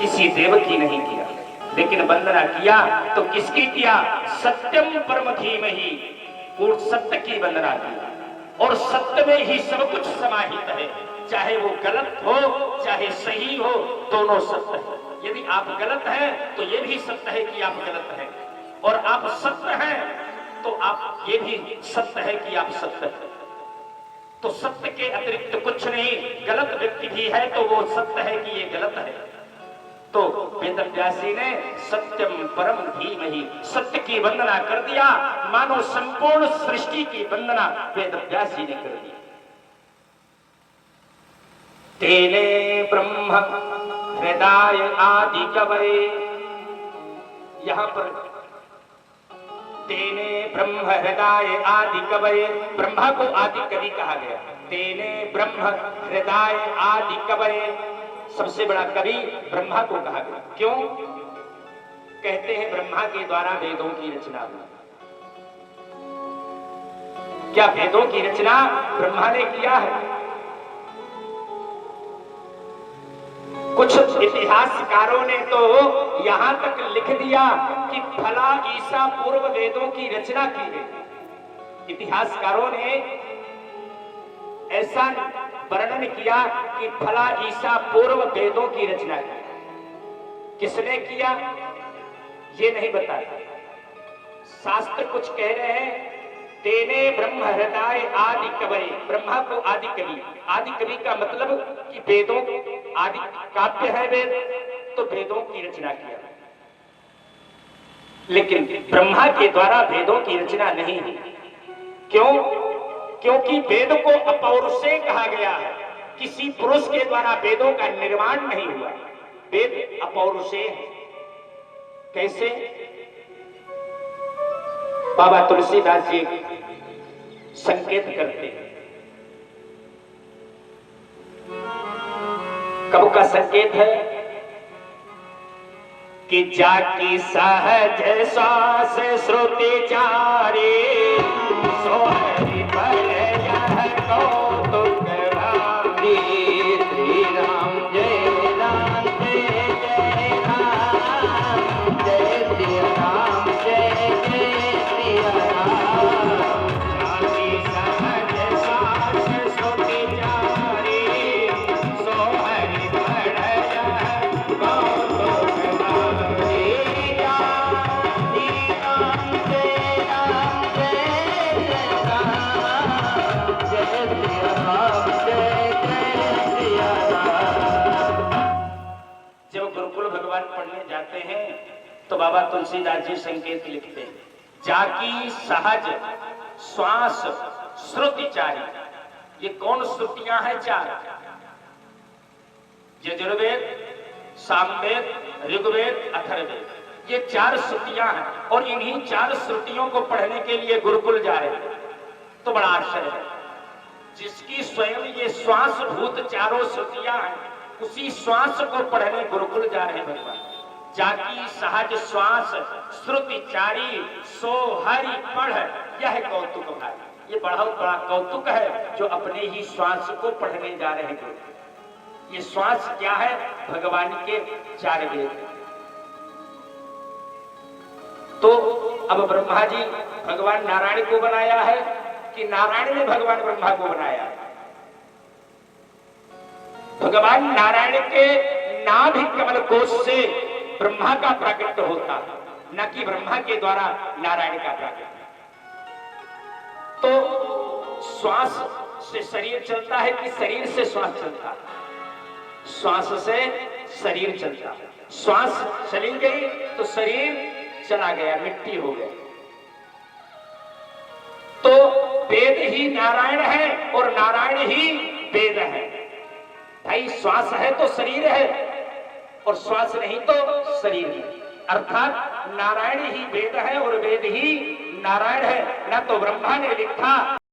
किसी देव की नहीं किया, लेकिन वंदना किया तो किसकी किया? सत्यम परम धीमहि, पूर्ण सत्य की वंदना की। और सत्य में ही सब कुछ समाहित है, चाहे वो गलत हो चाहे सही हो, दोनों सत्य है। यदि आप गलत हैं तो ये भी सत्य है कि आप गलत हैं, और आप सत्य हैं तो आप ये भी सत्य है कि आप सत्य हैं। तो सत्य के अतिरिक्त कुछ नहीं। गलत व्यक्ति भी है तो वो सत्य है कि ये गलत है। तो वेदव्यास जी ने सत्यम परम धीमहि, सत्य की वंदना कर दिया, मानो संपूर्ण सृष्टि की वंदना वेदव्यास जी ने कर दी। तेने ब्रह्म हृदय आदि कवये, यहां पर तेने ब्रह्म हृदय आदि कवये, ब्रह्मा को आदि कवि कहा गया। तेने ब्रह्म हृदय आदि कवये, सबसे बड़ा कवि ब्रह्मा को कहा गया। क्यों? कहते हैं ब्रह्मा के द्वारा वेदों की रचना हुई। क्या वेदों की रचना ब्रह्मा ने किया है? कुछ इतिहासकारों ने तो यहां तक लिख दिया कि फला ईसा पूर्व वेदों की रचना की गई। इतिहासकारों ने ऐसा वर्णन किया कि फला ईसा पूर्व वेदों की रचना की। किसने किया ये नहीं बताया। शास्त्र कुछ कह रहे हैं, तेने ब्रह्म हृदय आदि कवये, ब्रह्मा को आदि कवि। आदि कवि का मतलब कि वेदों, आदि काव्य है वेद, तो वेदों की रचना किया। लेकिन ब्रह्मा के द्वारा वेदों की रचना नहीं हुई। क्यों? क्योंकि वेद को अपौरुषेय कहा गया है। किसी पुरुष के द्वारा वेदों का निर्माण नहीं हुआ। वेद अपौरुषेय है। कैसे? बाबा तुलसीदास जी संकेत करते हैं। कब का संकेत है? कि जाकी सहज श्वास श्रुति चारे, सो हरि पर यह कौतुक भारी। श्री राम जय राम जय जय राम, जय श्री राम जय जय श्री राम। जाकी सहज श्वास श्रुति चारे, सो हरि पर यह कौतुक भारी। जब गुरुकुल भगवान पढ़ने जाते हैं तो बाबा तुलसीदास जी संकेत लिखते हैं, जाकी सहज श्वास श्रुति चारी। ये कौन श्रुतियां हैं? चार। यजुर्वेद, सामवेद, ऋग्वेद, अथर्ववेद, ये चार श्रुतियां हैं। और इन्हीं चार श्रुतियों को पढ़ने के लिए गुरुकुल जा रहे हैं। तो बड़ा आश्चर्य है, जिसकी स्वयं ये श्वास भूत चारों श्रुतियां हैं, उसी श्वास को पढ़ने गुरुकुल जा रहे भगवान। जाकी सहज श्वास श्रुति चारी, सो हरि पढ़ यह कौतुक भारी। ये बड़ा कौतुक है जो अपने ही श्वास को पढ़ने जा रहे हैं। ये श्वास क्या है? भगवान के चार वेद। तो अब ब्रह्मा जी भगवान नारायण को बनाया है कि नारायण ने भगवान ब्रह्मा को बनाया? भगवान नारायण के नाभि कमल कोश से ब्रह्मा का प्राकट्य होता, न कि ब्रह्मा के द्वारा नारायण का प्राकट्य। तो श्वास से शरीर चलता है कि शरीर से श्वास चलता है? श्वास से शरीर चलता है। श्वास चली गई तो शरीर चला गया, मिट्टी हो गई। तो वेद ही नारायण है और नारायण ही वेद है। भाई श्वास है तो शरीर है, और श्वास नहीं तो शरीर नहीं। अर्थात नारायण ही वेद है और वेद ही नारायण है। न तो ब्रह्मा ने लिखा